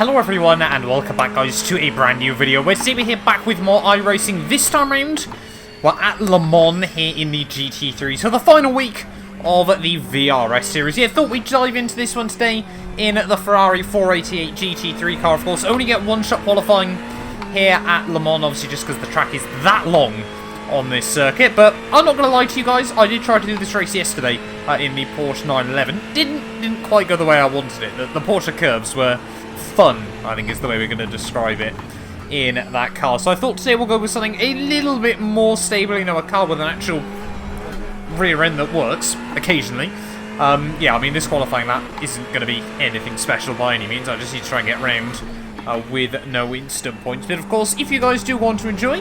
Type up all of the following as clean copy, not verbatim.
Hello everyone and welcome back guys to a brand new video. We're today we're here back with more iRacing. This time round we're at Le Mans here in the GT3. So the final week of the VRS series. Yeah, thought we'd dive into this one today in the Ferrari 488 GT3 car. Of course, only get one shot qualifying here at Le Mans, obviously just because the track is that long on this circuit. But I'm not going to lie to you guys, I did try to do this race yesterday in the Porsche 911. Didn't quite go the way I wanted it. The Porsche curves were fun, I think is the way we're going to describe it in that car. So I thought today we'll go with something a little bit more stable, you know, a car with an actual rear end that works occasionally. Yeah, I mean, this qualifying lap isn't going to be anything special by any means. I just need to try and get round with no instant points. But of course, if you guys do want to enjoy,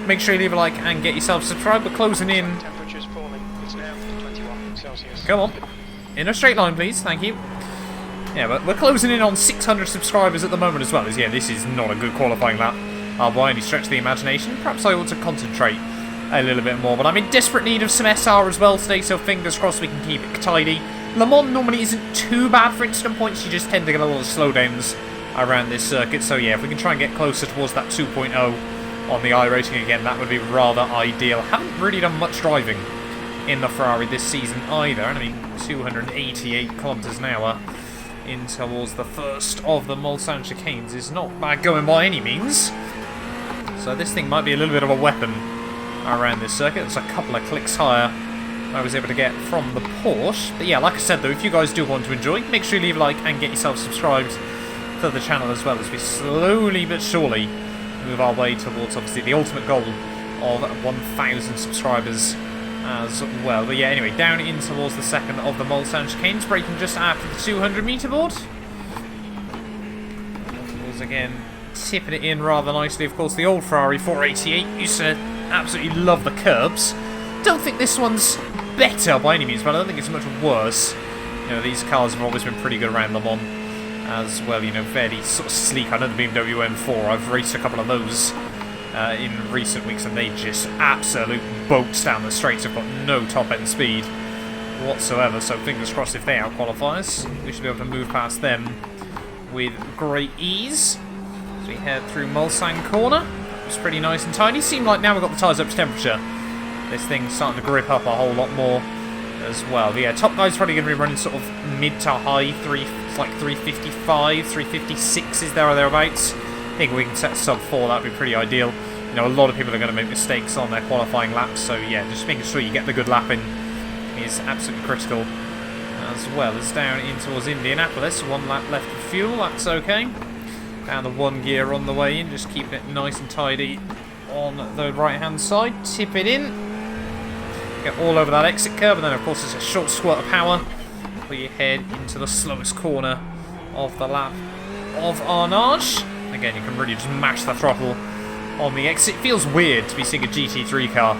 make sure you leave a like and get yourself subscribed. We're closing in. Temperature's falling. It's now 21 Celsius. Come on. In a straight line, please. Thank you. Yeah, but we're closing in on 600 subscribers at the moment as well. As yeah, this is not a good qualifying lap by any stretch of the imagination. Perhaps I ought to concentrate a little bit more. But I'm in desperate need of some SR as well today, so fingers crossed we can keep it tidy. Le Mans normally isn't too bad for instant points. You just tend to get a lot of slowdowns around this circuit. So yeah, if we can try and get closer towards that 2.0 on the iRacing again, that would be rather ideal. Haven't really done much driving in the Ferrari this season either. I mean, 288 kilometers an hour in towards the first of the Mulsanne chicanes is not bad going by any means. So this thing might be a little bit of a weapon around this circuit. It's a couple of clicks higher I was able to get from the Porsche. But yeah, like I said though, if you guys do want to enjoy, make sure you leave a like and get yourself subscribed to the channel as well, as we slowly but surely move our way towards obviously the ultimate goal of 1,000 subscribers as well. But yeah, anyway, down in towards the second of the Mulsanne chicanes, braking just after the 200 metre board. Was again tipping it in rather nicely. Of course, the old Ferrari 488 used to absolutely love the curbs. Don't think this one's better by any means, but I don't think it's much worse. You know, these cars have always been pretty good around Le Mans as well. You know, fairly sort of sleek. I know the BMW M4. I've raced a couple of those in recent weeks, and they just absolute boats down the straights. Have got no top-end speed whatsoever, so fingers crossed if they out-qualify us, we should be able to move past them with great ease. As we head through Mulsanne corner, it's pretty nice and tidy. Seemed like now we've got the tyres up to temperature, this thing's starting to grip up a whole lot more as well. But yeah, top guy's probably going to be running sort of mid to high, like 355, 356 is there or thereabouts. I think we can set sub 4, that would be pretty ideal. You know, a lot of people are going to make mistakes on their qualifying laps, so yeah, just making sure you get the good lap in is absolutely critical. As well as down in towards Indianapolis, 1 lap left of fuel, that's okay. Down the 1 gear on the way in, just keeping it nice and tidy on the right hand side. Tip it in, get all over that exit curve, and then of course it's a short squirt of power before you head into the slowest corner of the lap of Arnage. Again, you can really just mash the throttle on the exit. It feels weird to be seeing a GT3 car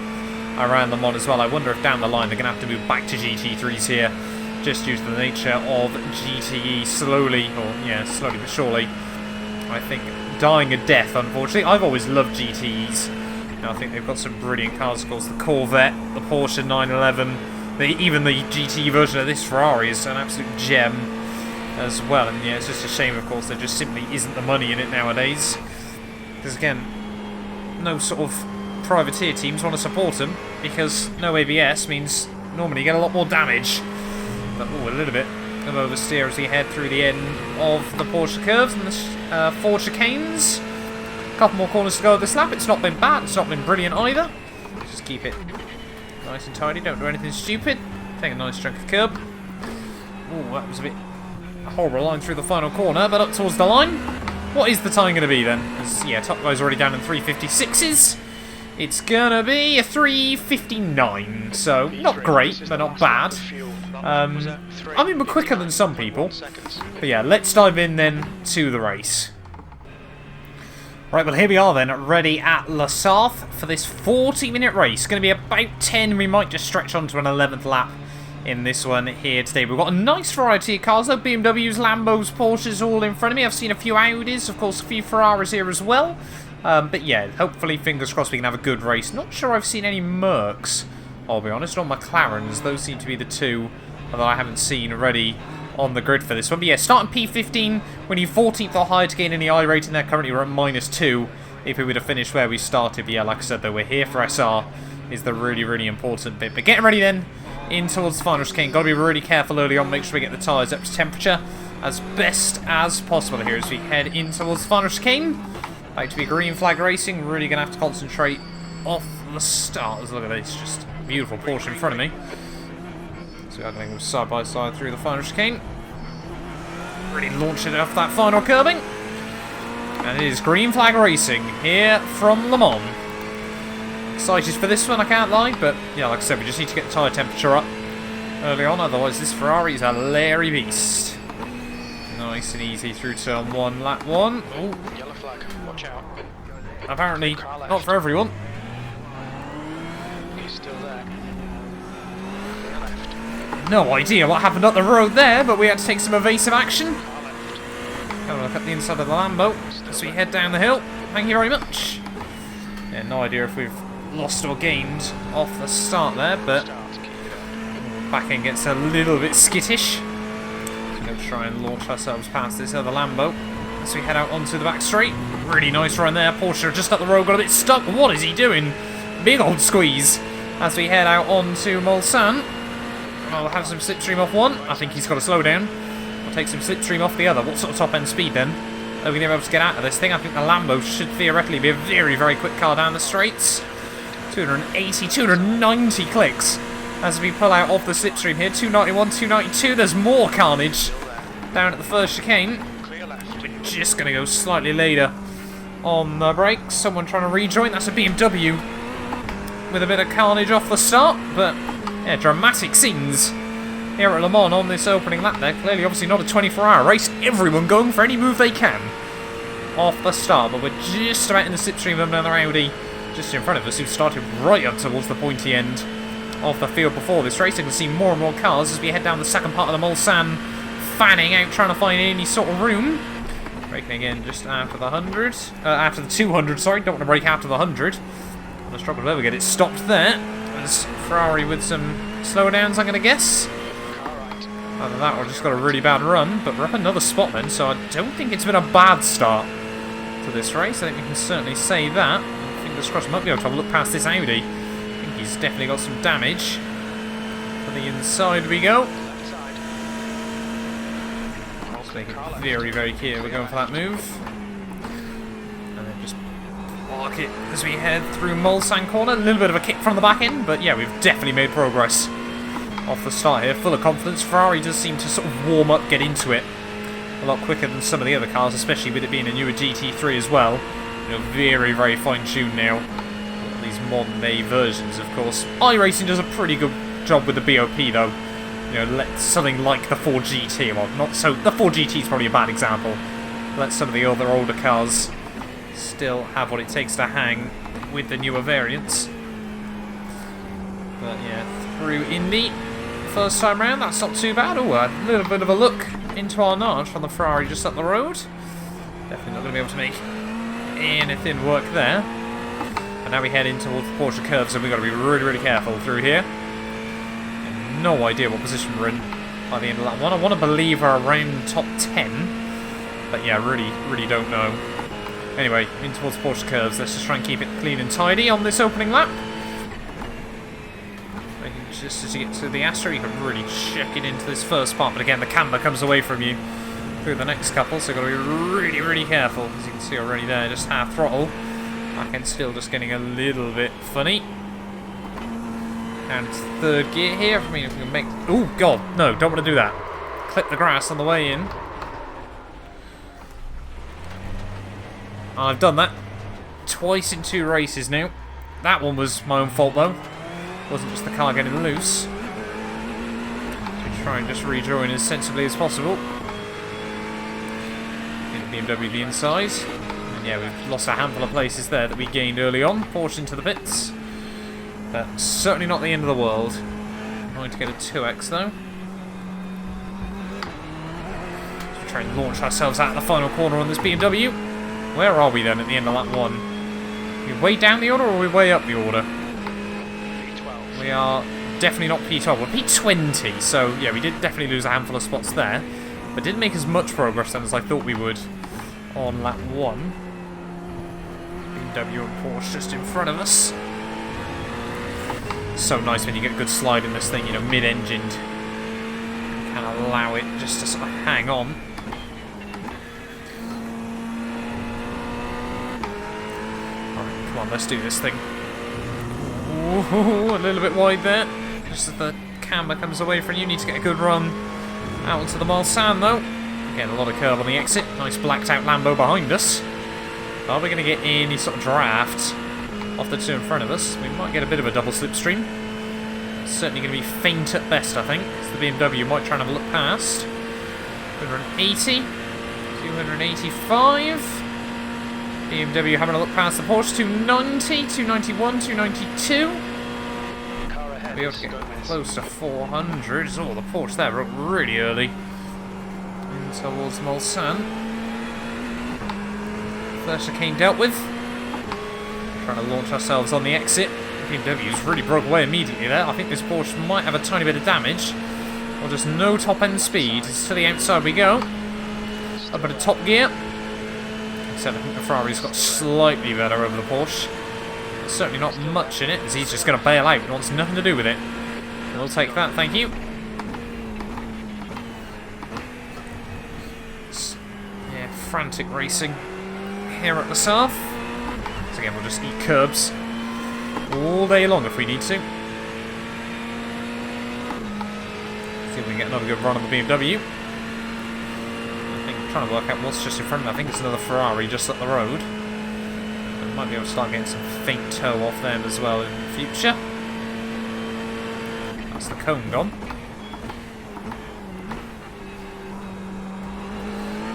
around the Mans as well. I wonder if down the line they're going to have to move back to GT3s here, just due to the nature of GTE slowly, or yeah, slowly but surely, I think, dying a death, unfortunately. I've always loved GTEs. I think they've got some brilliant cars, of course. The Corvette, the Porsche 911, even the GT version of this Ferrari is an absolute gem as well. And yeah, it's just a shame, of course, there just simply isn't the money in it nowadays. Because again, no sort of privateer teams want to support them, because no ABS means normally you get a lot more damage. But a little bit of oversteer as we head through the end of the Porsche curves and the 4 chicanes. A couple more corners to go this lap. It's not been bad, it's not been brilliant either. Just keep it nice and tidy, don't do anything stupid. Take a nice chunk of curb. Oh, that was a bit horrible line through the final corner, but up towards the line. What is the time going to be then? Because, yeah, top guy's already down in 356s. It's going to be a 359, so not great, but not bad. I mean, we're quicker than some people. But yeah, let's dive in then to the race. Right, well here we are then, ready at Le Sarthe for this 40-minute race. It's going to be about 10, we might just stretch on to an 11th lap in this one here today. We've got a nice variety of cars though, BMWs, Lambos, Porsches all in front of me. I've seen a few Audis, of course a few Ferraris here as well. But yeah, hopefully, fingers crossed, we can have a good race. Not sure I've seen any Mercs, I'll be honest, or McLarens. Those seem to be the two that I haven't seen already on the grid for this one. But yeah, starting P15, winning 14th or higher to gain any I rating there. Currently we're at -2 if we would have finished where we started. But yeah, like I said, though, we're here for SR is the really, really important bit. But getting ready then in towards the final chicane. Got to be really careful early on. Make sure we get the tyres up to temperature as best as possible here as we head in towards the final chicane. Back to be green flag racing. Really going to have to concentrate off the start. Let's look at this. Just beautiful Porsche in front of me. So we are going to go side by side through the final chicane. Really launch it off that final curbing. And it is green flag racing here from Le Mans. Excited for this one, I can't lie, but yeah, like I said, we just need to get the tyre temperature up early on, otherwise this Ferrari is a leery beast. Nice and easy through turn 1, lap 1. Oh, yellow flag, watch out. Apparently not for everyone. He's still there. Left. No idea what happened up the road there, but we had to take some evasive action. Have a look at the inside of the Lambo as we head down the hill. Thank you very much. Yeah, no idea if we've lost or gained off the start there, but back end gets a little bit skittish. So we'll try and launch ourselves past this other Lambo as we head out onto the back straight. Really nice run there. Porsche just up the road, got a bit stuck. What is he doing? Big old squeeze as we head out onto Mulsanne. I'll have some slipstream off one. I think he's got to slow down. I'll take some slipstream off the other. What sort of top end speed then? Are we going to be able to get out of this thing? I think the Lambo should theoretically be a very, very quick car down the straights. 280, 290 clicks as we pull out off the slipstream here. 291, 292. There's more carnage down at the first chicane. We're just going to go slightly later on the brakes. Someone trying to rejoin. That's a BMW with a bit of carnage off the start. But yeah, dramatic scenes here at Le Mans on this opening lap there. Clearly, obviously not a 24-hour race. Everyone going for any move they can off the start. But we're just about in the slipstream of another Audi just in front of us, who started right up towards the pointy end of the field before this race. You can see more and more cars as we head down the second part of the Mulsanne, fanning out, trying to find any sort of room. Braking again just after the 100. After the 200, sorry. Don't want to brake after the 100. I'm going to struggle to ever get it stopped there. As Ferrari with some slowdowns, I'm going to guess. Either that or just got a really bad run, but we're up another spot then, so I don't think it's been a bad start to this race. I think we can certainly say that. Fingers crossed, might be able to have a look past this Audi. I think he's definitely got some damage. To the inside we go. Let's make it very, very clear we're going for that move. And then just block it as we head through Mulsanne corner. A little bit of a kick from the back end, but yeah, we've definitely made progress off the start here. Full of confidence. Ferrari does seem to sort of warm up, get into it a lot quicker than some of the other cars, especially with it being a newer GT3 as well. You know, very, very fine-tuned now. These modern-day versions, of course. iRacing does a pretty good job with the BOP, though. You know, let something like the 4GT, well, not so... The 4GT is probably a bad example. Let some of the other older cars still have what it takes to hang with the newer variants. But, yeah, through Indy. First time round, that's not too bad. Oh, a little bit of a look into our notch from the Ferrari just up the road. Definitely not going to be able to make anything work there. And now we head in towards the Porsche curve, so we've got to be really, really careful through here. No idea what position we're in by the end of that one. I want to believe we're around top 10, but yeah, really, really don't know. Anyway, in towards Porsche curves. Let's just try and keep it clean and tidy on this opening lap. Just as you get to the Astra, you can really check it into this first part, but again, the camber comes away from you through the next couple, so you've got to be really, really careful. As you can see already there, just half throttle. Back end still just getting a little bit funny. And third gear here. I mean, if we can make... Oh, God, no, don't want to do that. Clip the grass on the way in. I've done that twice in 2 races now. That one was my own fault, though. Wasn't just the car getting loose. So try and just rejoin as sensibly as possible. Get the BMW the inside. And yeah, we've lost a handful of places there that we gained early on. Porsche into the pits. But certainly not the end of the world. Trying to get a 2x though. So try and launch ourselves out of the final corner on this BMW. Where are we then at the end of lap 1? Are we way down the order or are we way up the order? We are definitely not P12. We're P20, so yeah, we did definitely lose a handful of spots there. But didn't make as much progress then as I thought we would on lap 1. BMW and Porsche just in front of us. So nice when you get a good slide in this thing, you know, mid-engined. Can allow it just to sort of hang on. Alright, come on, let's do this thing. Ooh, a little bit wide there. Just as the camber comes away from you, need to get a good run out onto the Mulsanne though. Again, a lot of curve on the exit. Nice blacked out Lambo behind us. Are we going to get any sort of draft off the two in front of us? We might get a bit of a double slipstream. It's certainly going to be faint at best, I think. So the BMW might try and have a look past. 280. 285. BMW having a look past the Porsche. 290. 291. 292. Be able to get close to 400. Oh, the Porsche there broke really early. And towards Mulsanne. First chicane dealt with. Trying to launch ourselves on the exit. BMW's really broke away immediately there. I think this Porsche might have a tiny bit of damage. Or just no top end speed. It's to the outside we go. A bit of top gear. Except I think the Ferrari's got slightly better over the Porsche. There's certainly not much in it, as he's just going to bail out. He wants nothing to do with it. We'll take that, thank you. Yeah, frantic racing here at the South. So again, we'll just eat curbs all day long if we need to. See if we can get another good run on the BMW. I think I'm trying to work out what's just in front of me. I think it's another Ferrari just up the road. We might be able to start getting some faint toe off them as well in the future. That's the cone gone.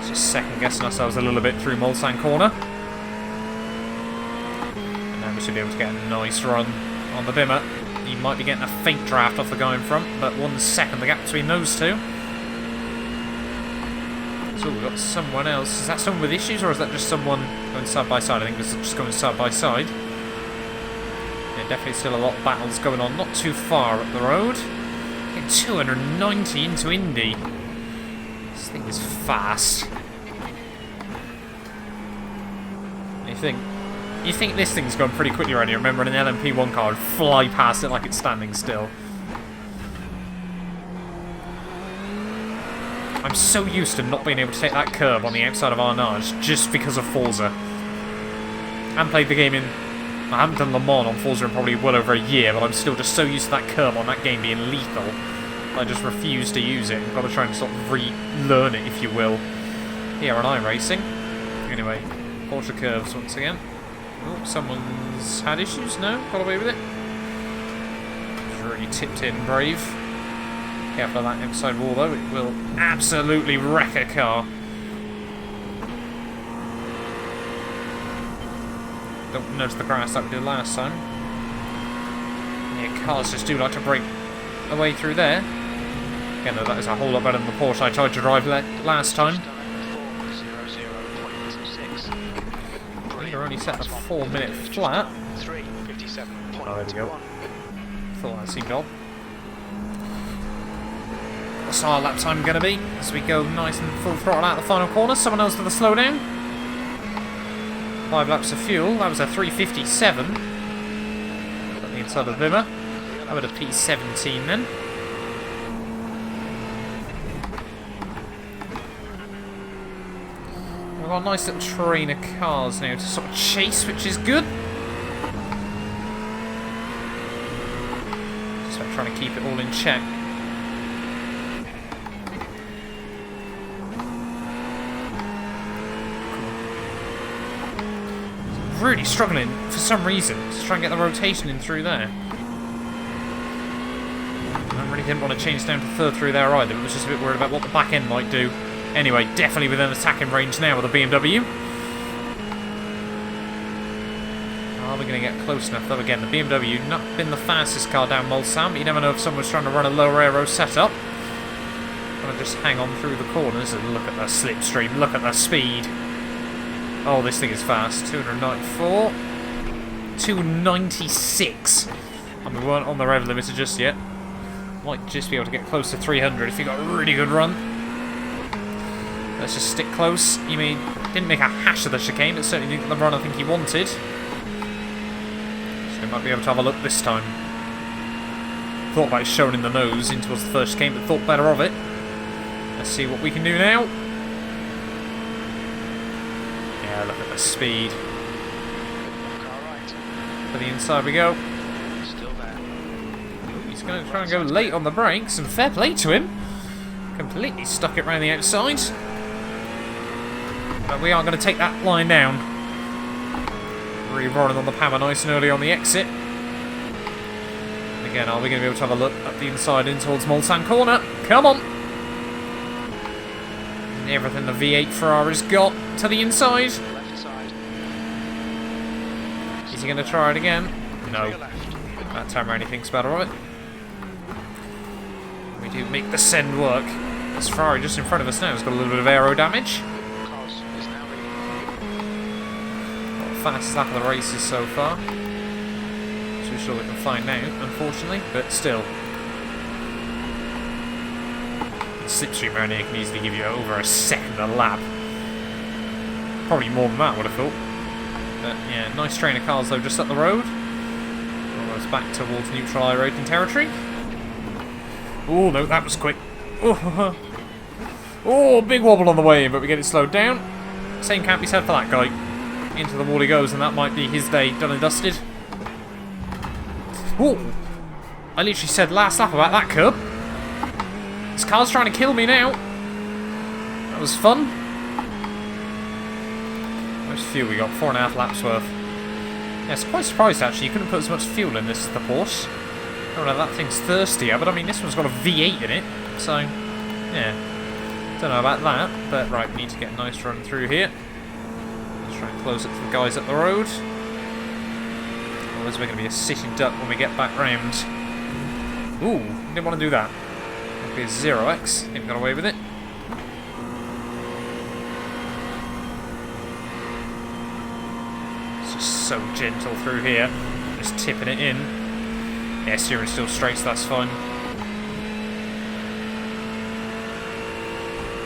Just second guessing ourselves a little bit through Mulsanne corner. And now we should be able to get a nice run on the Bimmer. He might be getting a faint draft off the guy in front, but 1 second the gap between those two. So we've got someone else. Is that someone with issues, or is that just someone going side by side? I think it's just going side by side. Yeah, definitely still a lot of battles going on. Not too far up the road. Getting 290 into Indy. This thing is fast. You think this thing's going pretty quickly around here. Remember, an LMP1 car would fly past it like it's standing still. I'm so used to not being able to take that curb on the outside of Arnage just because of Forza. I haven't played the game in... I haven't done Le Mans on Forza in probably well over a year, but I'm still just so used to that curb on that game being lethal. I just refuse to use it. I've got to try and sort of relearn it, if you will, here on iRacing. Anyway, Porsche curves once again. Oh, someone's had issues? No? Got away with it? It's really tipped in brave. Careful of that outside wall though, it will absolutely wreck a car. Don't notice the grass like we did last time. Yeah, cars just do like to break away through there. Again though, that is a whole lot better than the Porsche I tried to drive last time. We're only set a 4-minute flat. Oh, there we go. Thought that seemed odd. What's our lap time going to be as we go nice and full throttle out the final corner? Someone else with a slowdown. 5 laps of fuel. That was a 3:57. Got the inside of the Bimmer. How about a P17 then? We've got a nice little train of cars now to sort of chase, which is good. Just about trying to keep it all in check. Really struggling for some reason to try and get the rotation in through there. I really didn't want to change down to third through there either, but was just a bit worried about what the back end might do. Anyway, definitely within attacking range now with the BMW. Are we going to get close enough though? Again, the BMW not been the fastest car down Mulsanne, but you never know if someone's trying to run a lower aero setup. Gonna just hang on through the corners and look at the slipstream, look at the speed. Oh, this thing is fast. 294. 296. And we weren't on the rev limiter just yet. Might just be able to get close to 300 if he got a really good run. Let's just stick close. He didn't make a hash of the chicane, but certainly didn't get the run I think he wanted. So he might be able to have a look this time. Thought about showing in the nose in towards the first chicane, but thought better of it. Let's see what we can do now. Yeah, look at the speed. To the inside we go. Still there. He's going to try and go late on the brakes, and fair play to him. Completely stuck it round the outside. But we are going to take that line down. Really rolling on the power nice and early on the exit. And again, are we going to be able to have a look up the inside in towards Mulsanne corner? Come on! And everything the V8 Ferrari's got to the inside. Left side. Is he going to try it again? No. Clear left. That time around he thinks better of it. We do make the send work. This Ferrari just in front of us now has got a little bit of aero damage. Cos is now leading. Not the fastest lap of the races so far. Too sure we can find out, unfortunately, but still. The slipstream around here can easily give you over a second a lap. Probably more than that, I would have thought. But yeah, nice train of cars though just up the road. Almost back towards neutral IRacing territory. Oh no, that was quick. Oh, big wobble on the way in, but we get it slowed down. Same can't be said for that guy. Into the wall he goes, and that might be his day done and dusted. Oh, I literally said last lap about that curb. This car's trying to kill me now. That was fun. How much fuel we got? 4.5 laps worth. Yes, quite surprised actually. You couldn't put as much fuel in this as the Porsche. I don't know if that thing's thirstier, but I mean this one's got a V8 in it, so yeah. Don't know about that, but right, we need to get a nice run through here. Let's try and close it to the guys up the road. Otherwise we're going to be a sitting duck when we get back round. Ooh, didn't want to do that. That'd be a 0x. Think we got away with it. It's just so gentle through here. Just tipping it in. Yeah, steering's still straight, so that's fine.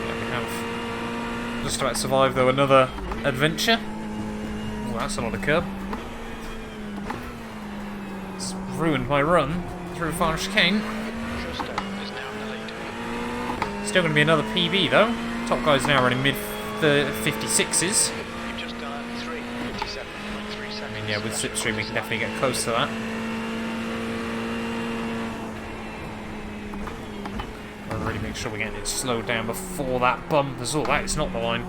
Yeah, we have just about survived, though, another adventure. Oh, that's a lot of curb. It's ruined my run through a final chicane. Schuster is now in the lead. Still going to be another PB, though. Top guy's now running mid 56s. You've just done 3:57.3 seconds. I mean, yeah, with slipstream we can definitely get close to that. Really make sure we're getting it slowed down before that bump as well. That is not the line.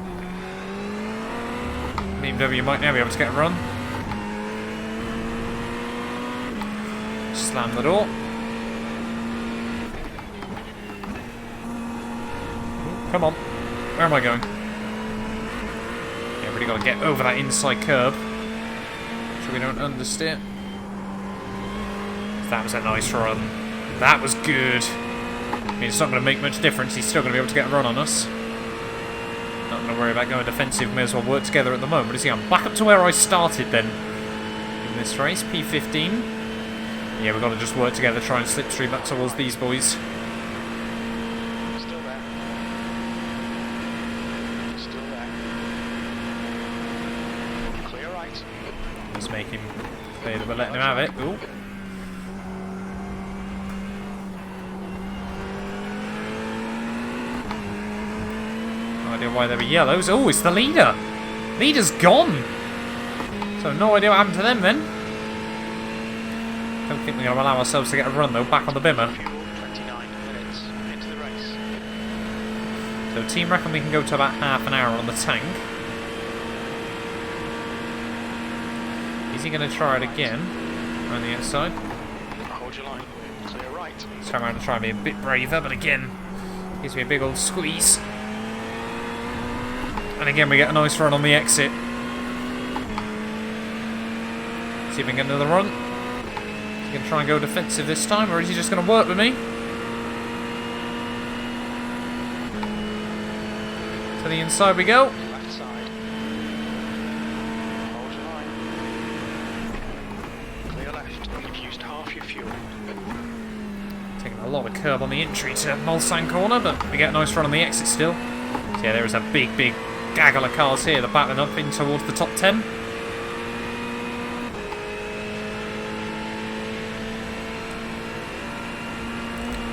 BMW might now be able to get a run. Slam the door. Ooh, come on. Where am I going? Yeah, really got to get over that inside curb. So we don't understeer. That was a nice run. That was good. I mean, it's not going to make much difference. He's still going to be able to get a run on us. Not going to worry about going defensive. May as well work together at the moment. You see, I'm back up to where I started then in this race. P15. Yeah, we've got to just work together, try and slipstream up towards these boys. Still there. Still there. Clear right. Let's make him clear that we're letting him have it. Ooh. No idea why they were yellows. Oh, it's the leader. Leader's gone. So no idea what happened to them then. Don't think we're going to allow ourselves to get a run though. Back on the bimmer. 29 minutes into the race. So team reckon we can go to about half an hour on the tank. Is he going to try it again? On the outside. Hold your line. Clear right. So I'm going to try and be a bit braver, but again, gives me a big old squeeze. And again, we get a nice run on the exit. See if we can get another run. Is he going to try and go defensive this time, or is he just going to work with me? To the inside we go. Left side. Hold your line. Clear left. You've used half your fuel. To Taking a lot of curb on the entry to Mulsanne corner, but we get a nice run on the exit still. So yeah, there is a big gaggle of cars here that are battling up in towards the top 10.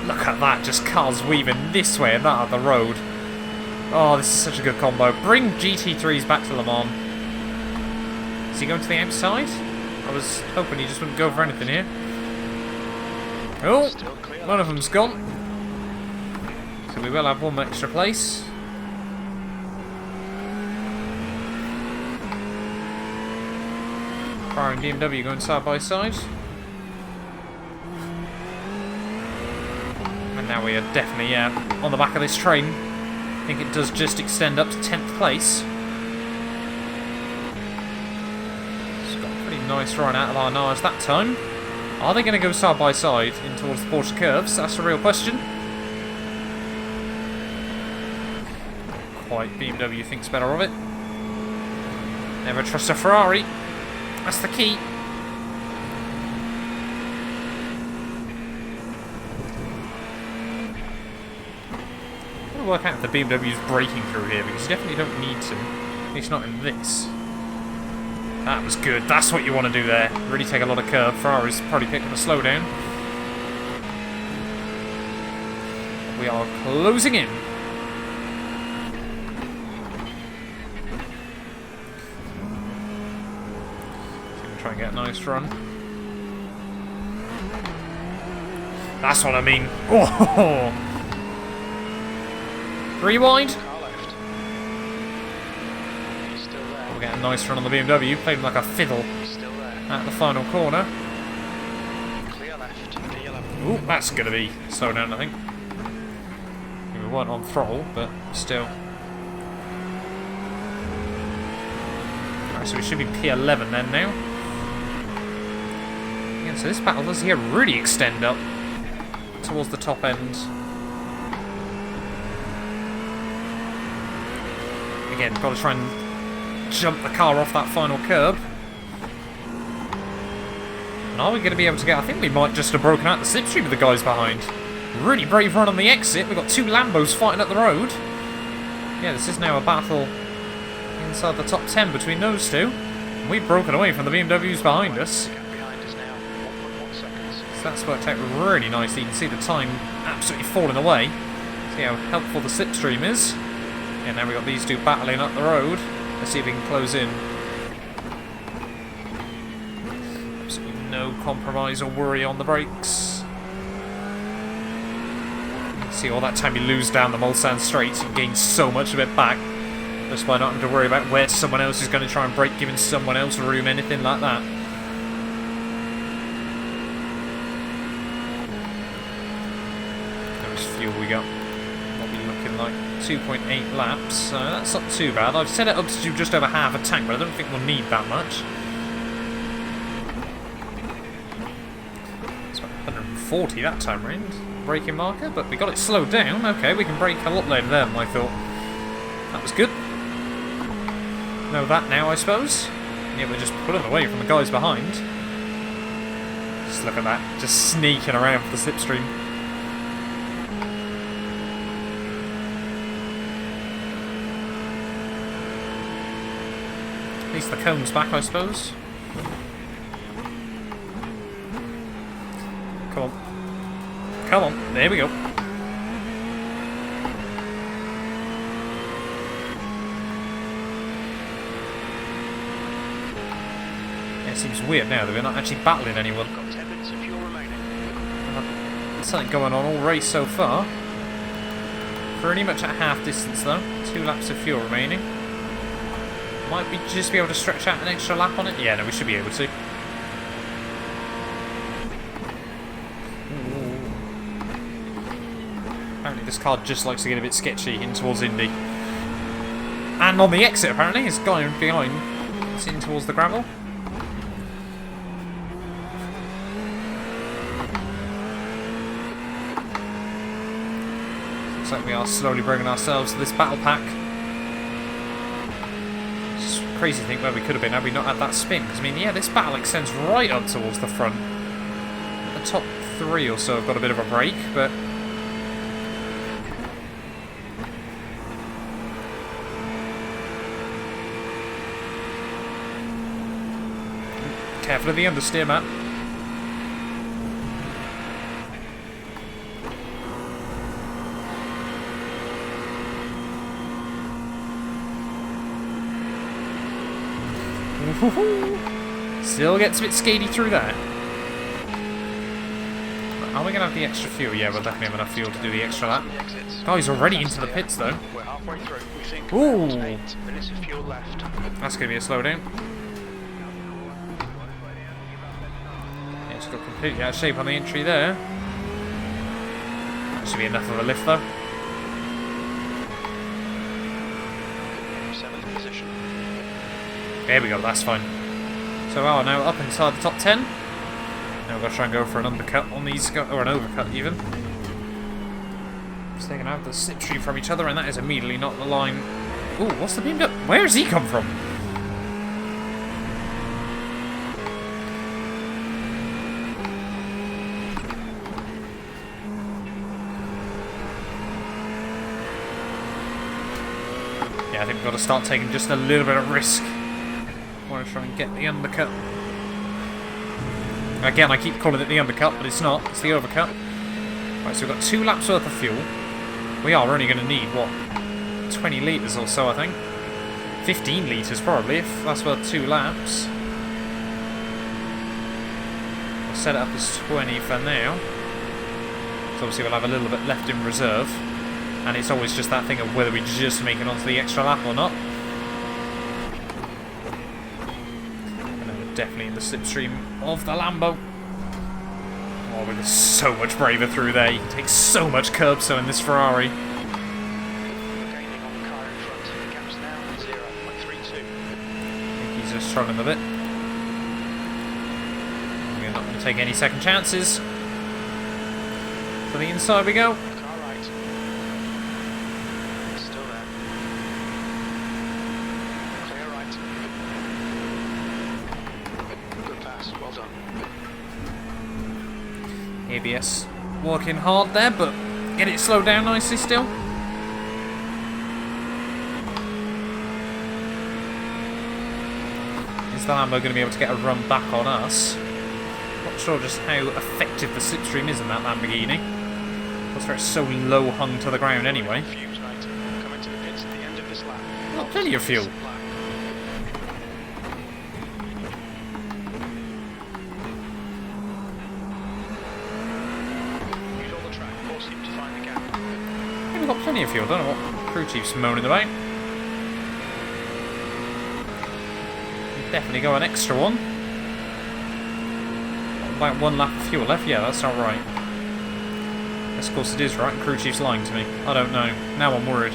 Look at that, just cars weaving this way and that up the road. Oh, this is such a good combo. Bring GT3s back to Le Mans. Is he going to the outside? I was hoping he just wouldn't go for anything here. Oh, one of them's gone. So we will have one extra place. Ferrari and BMW going side by side. And now we are definitely on the back of this train. I think it does just extend up to 10th place. It's got a pretty nice run out of our Nars that time. Are they going to go side by side in towards the Porsche curves? That's a real question. Quite BMW thinks better of it. Never trust a Ferrari. That's the key. I'm going to work out if the BMW's braking through here, because you definitely don't need to. At least not in this. That was good. That's what you want to do there. Really take a lot of curb. Ferrari's probably picking a slowdown. We are closing in. Try and get a nice run. That's what I mean. Oh! Rewind. We'll get a nice run on the BMW. Played him like a fiddle at the final corner. Ooh, that's going to be slow down, I think. We weren't on throttle, but still. Alright, so we should be P11 then now. Yeah, so this battle does here really extend up towards the top end. Again, got to try and jump the car off that final curb. And are we going to be able to get... I think we might just have broken out the slipstream with the guys behind. Really brave run on the exit. We've got two Lambos fighting up the road. Yeah, this is now a battle inside the top 10 between those two. And we've broken away from the BMWs behind us. So that's worked out really nicely. You can see the time absolutely falling away. See how helpful the slipstream is. And now we've got these two battling up the road. Let's see if we can close in. Absolutely no compromise or worry on the brakes. See, all that time you lose down the Mulsanne straight, you gain so much of it back. Just by not having to worry about where someone else is going to try and brake, giving someone else room, anything like that. How much fuel we got? What are we looking like? 2.8 laps, so that's not too bad. I've set it up to do just over half a tank, but I don't think we'll need that much. It's about 140 that time round, braking marker, but we got it slowed down. Okay, we can brake a lot later than I thought. That was good. Know that now, I suppose. Yeah, we're just pulling away from the guys behind. Just look at that, just sneaking around for the slipstream. At least the cone's back, I suppose. Come on. Come on. There we go. It seems weird now that we're not actually battling anyone. Got 10 minutes of fuel remaining. There's something going on all race so far. Pretty much at half distance though. 2 laps of fuel remaining. Might we just be able to stretch out an extra lap on it? Yeah, no, we should be able to. Ooh. Apparently this car just likes to get a bit sketchy in towards Indy. And on the exit, apparently, it's going behind. It's in towards the gravel. Looks like we are slowly bringing ourselves to this battle pack. Crazy to think where we could have been had we not had that spin, because I mean, yeah, this battle extends right up towards the front. The top 3 or so have got a bit of a break, but... Careful of the understeer, Matt. Still gets a bit skady through that. Are we going to have the extra fuel? Yeah, we'll definitely have enough fuel to do the extra lap. Oh, he's already into the pits, though. We're halfway through. We think Ooh. around 8 minutes of fuel left. That's going to be a slowdown. Yeah, it's got completely out of shape on the entry there. That should be enough of a lift, though. 7th position. There we go, that's fine. So we are now up inside the top 10. Now we're going to try and go for an undercut on these, or an overcut even. So they're going to have the slipstream from each other, and that is immediately not the line. Ooh, what's the beam up? Where has he come from? Yeah, I think we've got to start taking just a little bit of risk. I want to try and get the undercut. Again, I keep calling it the undercut, but it's not. It's the overcut. Right, so we've got 2 laps worth of fuel. We are only going to need, what, 20 litres or so, I think. 15 litres, probably, if that's worth 2 laps. I'll set it up as 20 for now. So obviously we'll have a little bit left in reserve. And it's always just that thing of whether we just make it onto the extra lap or not. Definitely in the slipstream of the Lambo. Oh, we're just so much braver through there. You can take so much curb so in this Ferrari. Gaining on the car in front. The gap's now 0.32. I think he's just struggling a bit. We're not going to take any second chances. For the inside we go. Car right. Still there. Clear right. Good pass, well done. ABS working hard there, but get it slowed down nicely still. Is the Lambo going to be able to get a run back on us? Not sure just how effective the slipstream is in that Lamborghini. That's where it's so low hung to the ground anyway. Fumes right. Coming to the pits at the end of this lap. Got plenty of fuel. We've got plenty of fuel. Don't know what crew chief's moaning about. Definitely go an extra one. About 1 lap of fuel left. Yeah, that's not right. Yes, of course it is right. Crew chief's lying to me. I don't know. Now I'm worried.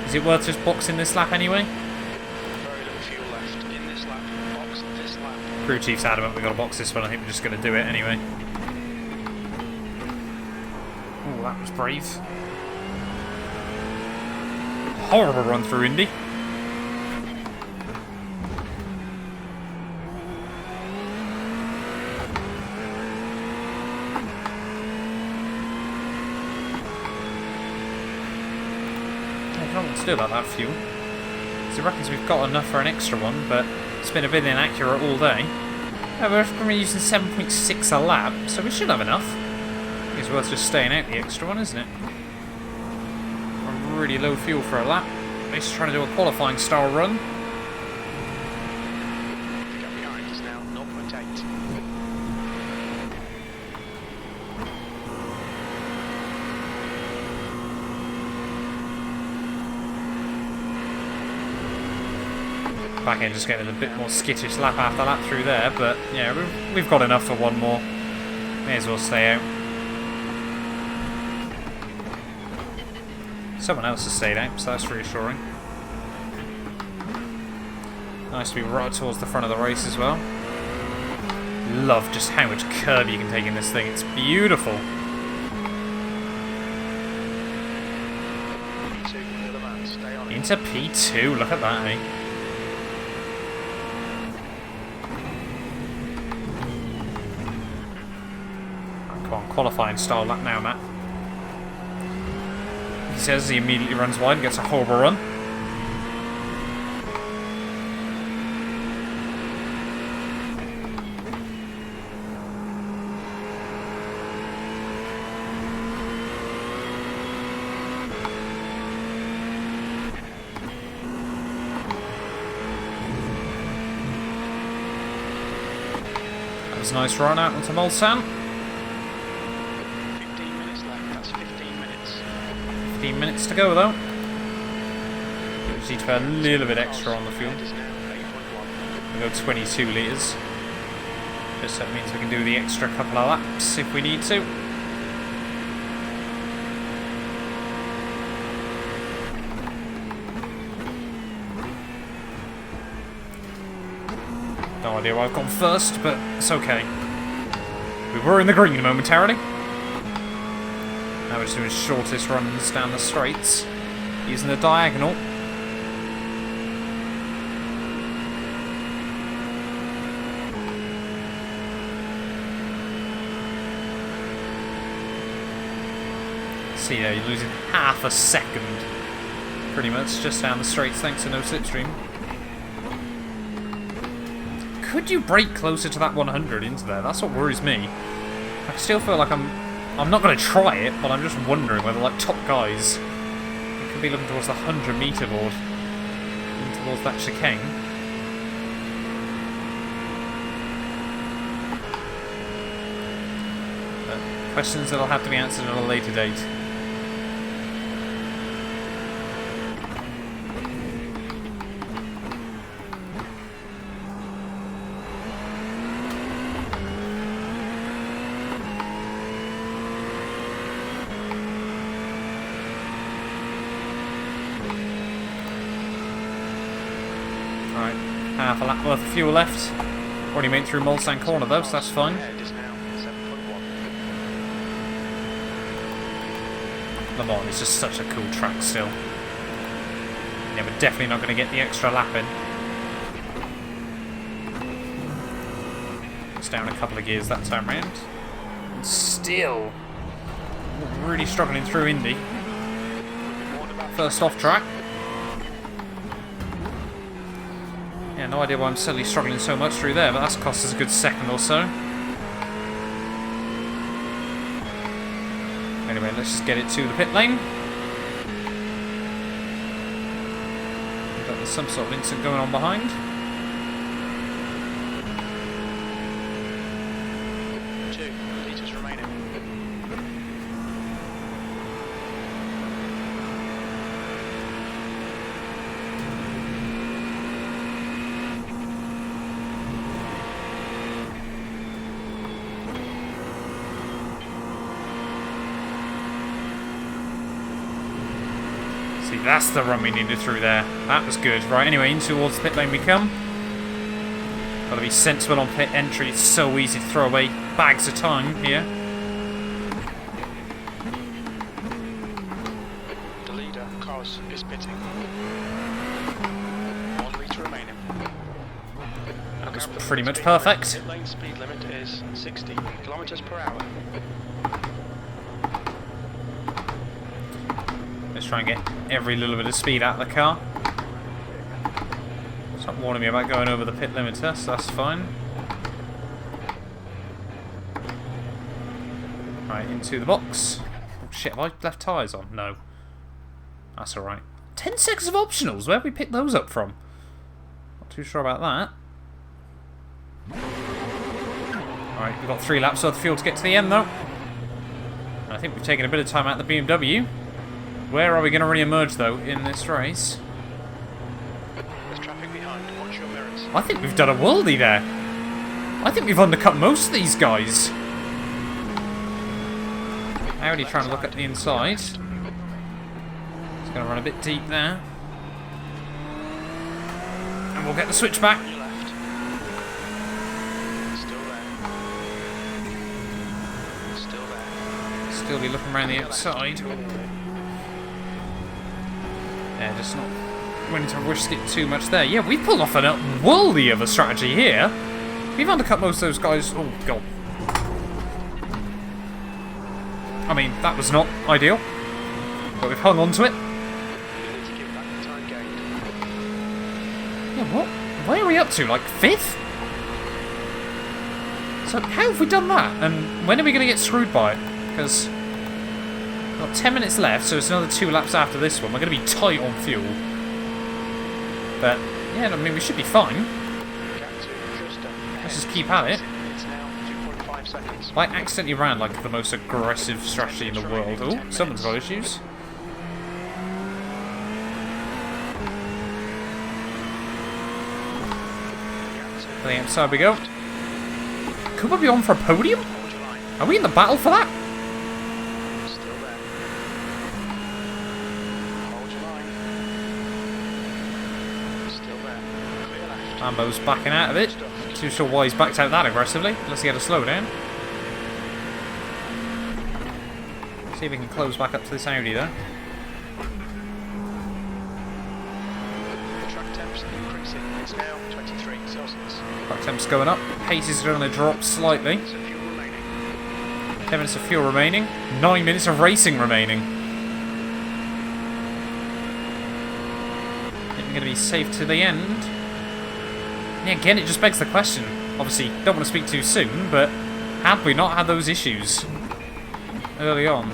Is it worth just boxing this lap anyway? Very little fuel left in this lap. Box this lap. Crew chief's adamant we've got to box this one. I think we're just going to do it anyway. Oh, that was brave. Horrible run through Indy. I don't know what to do about that fuel. So he reckons we've got enough for an extra one, but it's been a bit inaccurate all day. We're going to be using 7.6 a lap, so we should have enough. It's worth just staying out the extra one, isn't it? Really low fuel for a lap. At least trying to do a qualifying style run. The gap behind is now 0.8. Back end just getting a bit more skittish lap after lap through there, but yeah, we've got enough for one more. May as well stay out. Someone else has stayed out, so that's reassuring. Nice to be right towards the front of the race as well. Love just how much curb you can take in this thing. It's beautiful. P2, Lemans, stay on it. Into P2, look at that, eh? Come on, qualifying style lap now, Matt. He says he immediately runs wide and gets a horrible run. That was a nice run out onto Mulsanne. 15 minutes left, that's 15 minutes. 15 minutes to go though. We just need to put a little bit extra on the fuel. Is now 8.1. We'll go 22 litres. Just that means we can do the extra couple of laps if we need to. No idea why I've gone first, but it's okay. We were in the green momentarily. Now we're just doing shortest runs down the straights, using the diagonal. See there, you're losing half a second, pretty much, just down the straights thanks to no slipstream. Could you brake closer to that 100 into there? That's what worries me. I still feel like I'm not going to try it, but I'm just wondering whether, like, top guys, it could be looking towards the 100-metre board, and towards that chicane. But questions that'll have to be answered at a later date. Alright, half a lap worth of fuel left. Already made through Mulsanne corner though, so that's fine. Ahead is now 7.1. Le Mans is just such a cool track still. Yeah, we're definitely not going to get the extra lap in. It's down a couple of gears that time round. And still really struggling through Indy. First off track. Yeah, no idea why I'm suddenly struggling so much through there, but that's cost us a good second or so. Anyway, let's just get it to the pit lane. There's some sort of incident going on behind. Litres remaining. See, that's the run we needed through there. That was good. Right, anyway, in towards the pit lane we come. Gotta be sensible on pit entry. It's so easy to throw away bags of time here. The leader, Cos, is pitting. 1 litre remaining. That was pretty much perfect. Pit lane speed limit is 60 kilometres per hour. Let's try and get every little bit of speed out of the car. Stop warning me about going over the pit limiter, so that's fine. Right, into the box. Oh shit, have I left tyres on? No. That's alright. 10 seconds of optionals, where have we picked those up from? Not too sure about that. Alright, we've got 3 laps worth of fuel to get to the end though. And I think we've taken a bit of time out of the BMW. Where are we going to re-emerge though in this race? There's traffic behind. Watch your mirrors. I think we've done a worldie there. I think we've undercut most of these guys. Already trying to look at the inside. It's going to run a bit deep there. And we'll get the switch back. Your left. Still there. Still there. Still be looking around the outside. Yeah, just not willing to risk it too much there. Yeah, we've pulled off a worldie of a strategy here. We've undercut most of those guys. Oh, God. I mean, that was not ideal, but we've hung on to it. You need to give back the time gained. Yeah, what? Where are we up to? Like 5th? So how have we done that? And when are we going to get screwed by it? Because we've got 10 minutes left, so it's another 2 laps after this one. We're going to be tight on fuel. But, yeah, I mean, we should be fine. Let's just keep at it. It's now 2.5 seconds. I accidentally ran like the most aggressive strategy in the world. Oh, someone's got issues. To the outside we go. Could we be on for a podium? Hold your line. Are we in the battle for that? Still there. Hold your line. Still there. Clear left. Lambo's backing out of it. Not too sure why he's backed out that aggressively. Let's get a slow down. See if we can close back up to this Audi there. The track temps increasing. It's now 23 Celsius. Track temp's going up. Pace is going to drop slightly. So fuel remaining. 10 minutes of fuel remaining. 9 minutes of racing remaining. I think we're going to be safe to the end. Yeah, again, it just begs the question. Obviously, don't want to speak too soon, but had we not had those issues early on?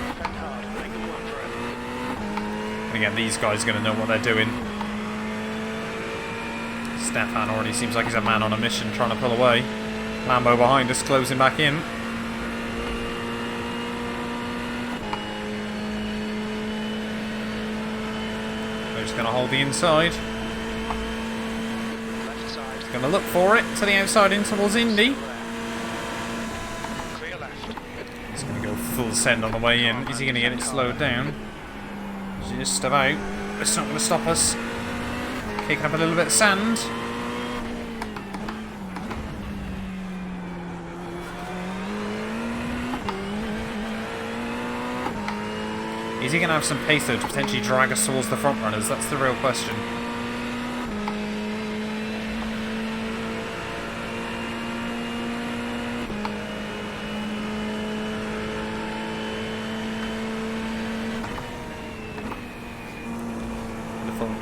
Defend hard. Make them work for it. And again, these guys are going to know what they're doing. Stefan already seems like he's a man on a mission trying to pull away. Lambo behind us, closing back in. We're just going to hold the inside. Left side. Going to look for it to the outside in towards Indy. Clear left. He's going to go full send on the way in. Is he going to get it slowed down? Just about. It's not going to stop us. Kicking up a little bit of sand. Is he going to have some pace though to potentially drag us towards the front runners? That's the real question.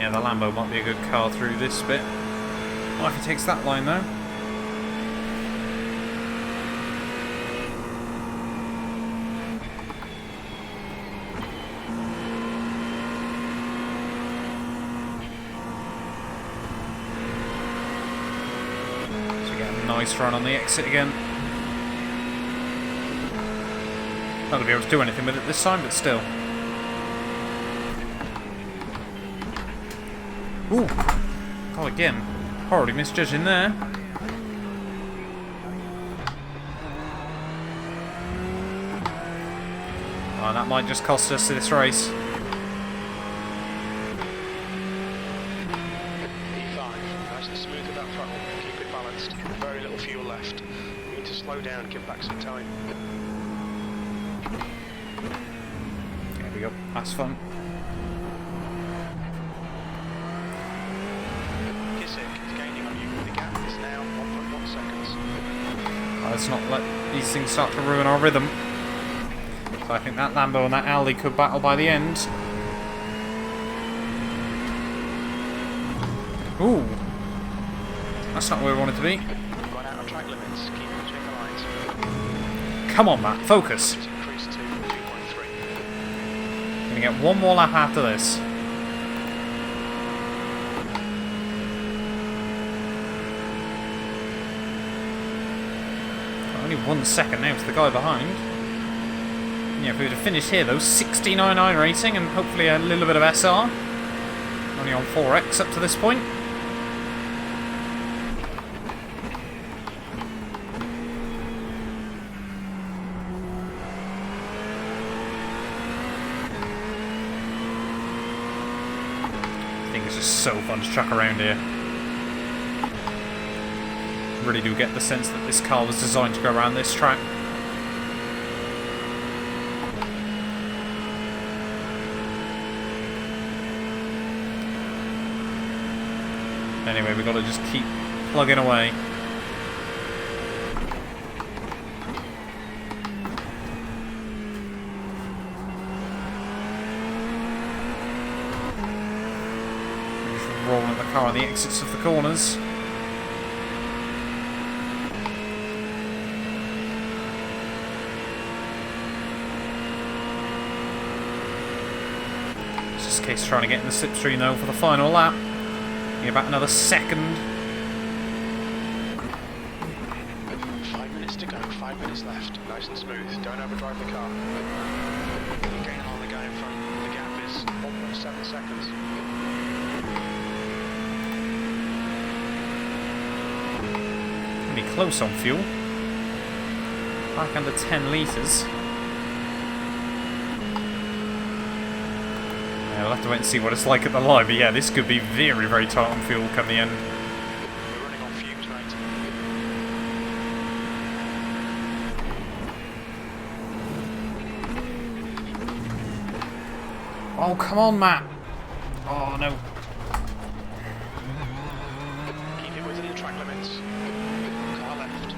Yeah, the Lambo might be a good car through this bit. What if he takes that line though? So we get a nice run on the exit again. Not going to be able to do anything with it this time, but still. Ooh! Oh, again. Already misjudging there. Oh, that might just cost us this race. E5. Nice and smooth with that throttle. Keep it balanced. Very little fuel left. You need to slow down and give back some time. There we go. That's fun. Let's not let these things start to ruin our rhythm. So I think that Lambo and that Audi could battle by the end. Ooh. That's not where we wanted to be. Gone out of track limits. Keep between the lines. Come on, Matt. Focus. It's increased to 2.3. Gonna get one more lap after this. Only 1 second now to the guy behind. Yeah, if we were to finish here though, 69 IRacing and hopefully a little bit of SR. Only on 4X up to this point. I think it's just so fun to truck around here. Really do get the sense that this car was designed to go around this track. Anyway, we've got to just keep plugging away. car on the exits of the corners. It's just a case of trying to get in the slipstream though for the final lap. Need about another second. 5 minutes to go, 5 minutes left. Nice and smooth. Don't overdrive the car. You're gaining on the guy in front. The gap is 1.7 seconds. Be close on fuel. Back under 10 litres. Yeah, we'll have to wait and see what it's like at the line, but yeah, this could be very, very tight on fuel come the end. We're running on fumes, mate. Oh, come on, Matt. Oh, no. Keep it within the track limits. Car left.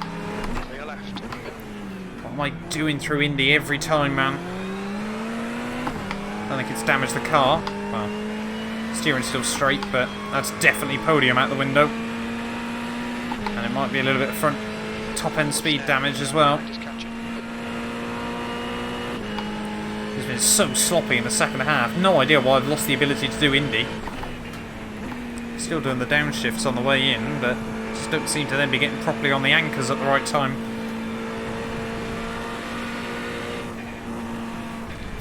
Clear left. What am I doing through Indy every time, man? I don't think it's damaged the car. Well, steering's still straight, but that's definitely podium out the window. And it might be a little bit of front top-end speed damage as well. Just catch it. It's been so sloppy in the second half. No idea why I've lost the ability to do Indy. Still doing the downshifts on the way in, but just don't seem to then be getting properly on the anchors at the right time.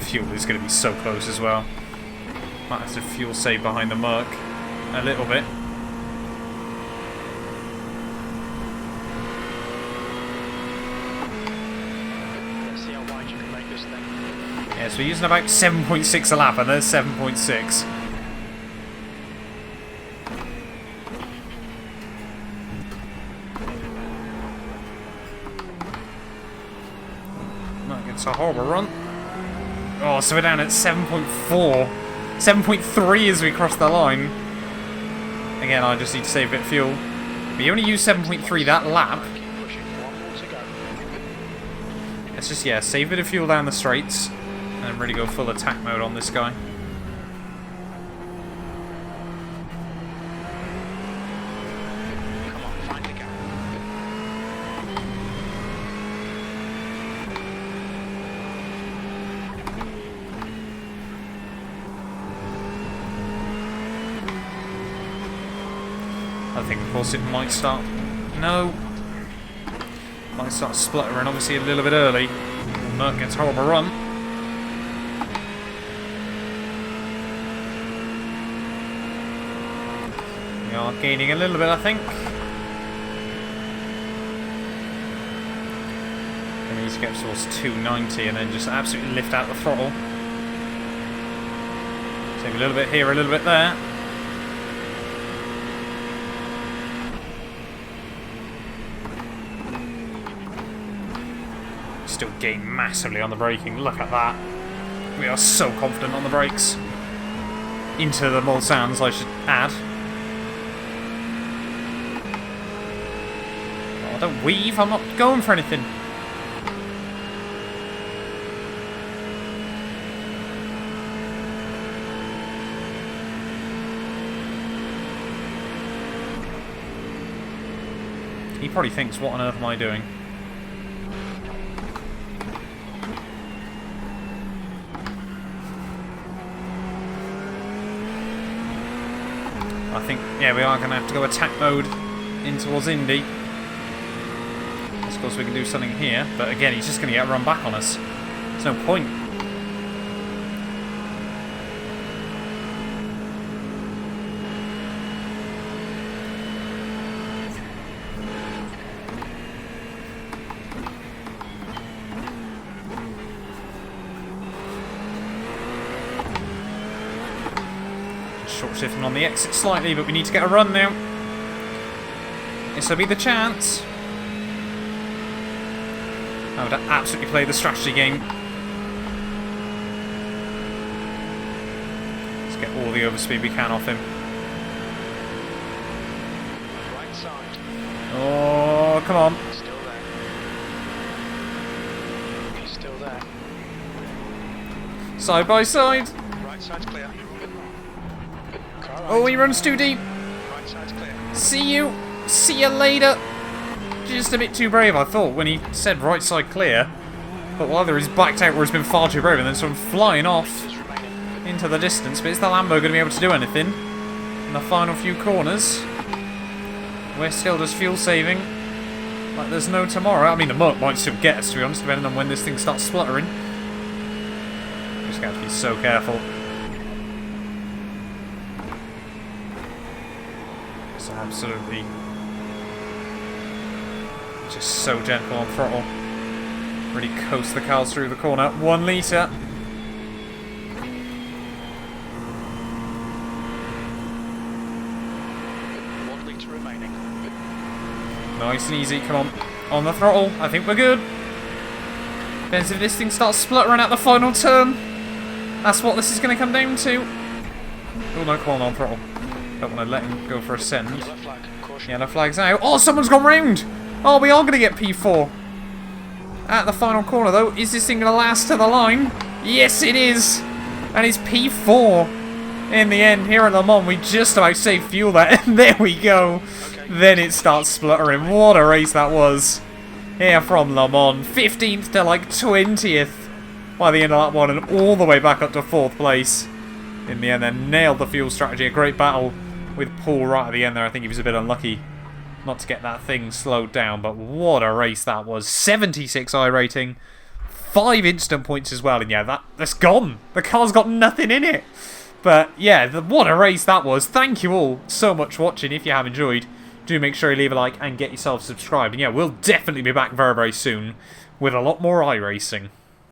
Fuel is going to be so close as well. Might have to fuel save behind the Merc a little bit. Let's see how wide you can make this thing. Yeah, so we're using about 7.6 a lap, and there's 7.6. That gets a horrible run. Oh, so we're down at 7.4. 7.3 as we cross the line. Again, I just need to save a bit of fuel. But you only use 7.3 that lap. Keep pushing. 1 more to go. Let's just, yeah, save a bit of fuel down the straights. And really go full attack mode on this guy. Come on, find the gap. I think, of course, it might start... No. Might start spluttering, obviously, a little bit early. Merc gets a horrible run. We are gaining a little bit, I think. We need to get towards 290 and then just absolutely lift out the throttle. Save a little bit here, a little bit there. Still gain massively on the braking. Look at that. We are so confident on the brakes. Into the Mulsannes, I should add. Oh, don't weave. I'm not going for anything. He probably thinks, what on earth am I doing? I think, yeah, we are going to have to go attack mode in towards Indy. Of course, we can do something here, but again, he's just going to get run back on us. There's no point. Short shifting on the exit slightly, but we need to get a run now. This will be the chance. I would absolutely play the strategy game. Let's get all the overspeed we can off him. Right side. Oh, come on. Still there. He's still there. Side by side. Right side's clear. Car Oh, right. he runs too deep. Right See you. See you later. Just a bit too brave, I thought, when he said right side clear. But either he's backed out or he's been far too brave and then sort of flying off into the distance. But is the Lambo going to be able to do anything in the final few corners? We're still just fuel saving like there's no tomorrow. I mean, the muck might still get us, to be honest, depending on when this thing starts spluttering. Just got to be so careful. It's absolutely just so gentle on throttle. Really coast the cars through the corner. 1 litre. 1 litre remaining. Nice and easy. Come on the throttle. I think we're good. Depends if this thing starts spluttering at the final turn. That's what this is going to come down to. Oh no, come on throttle. Don't want to let him go for a send. Yellow flag. Caution. Yellow flag's out. Oh, someone's gone round. Oh, we are going to get P4. At the final corner, though, is this thing going to last to the line? Yes, it is! And it's P4 in the end. Here at Le Mans, we just about saved fuel there, and there we go. Okay. Then it starts spluttering. What a race that was. Here from Le Mans. 15th to, like, 20th by the end of that one, and all the way back up to 4th place. In the end, then nailed the fuel strategy. A great battle with Paul right at the end there. I think he was a bit unlucky not to get that thing slowed down, but what a race that was. 76 I rating, 5 instant points as well, and yeah, that's gone. The car's got nothing in it. But yeah, what a race that was. Thank you all so much for watching. If you have enjoyed, do make sure you leave a like and get yourself subscribed. And yeah, we'll definitely be back very, very soon with a lot more iRacing.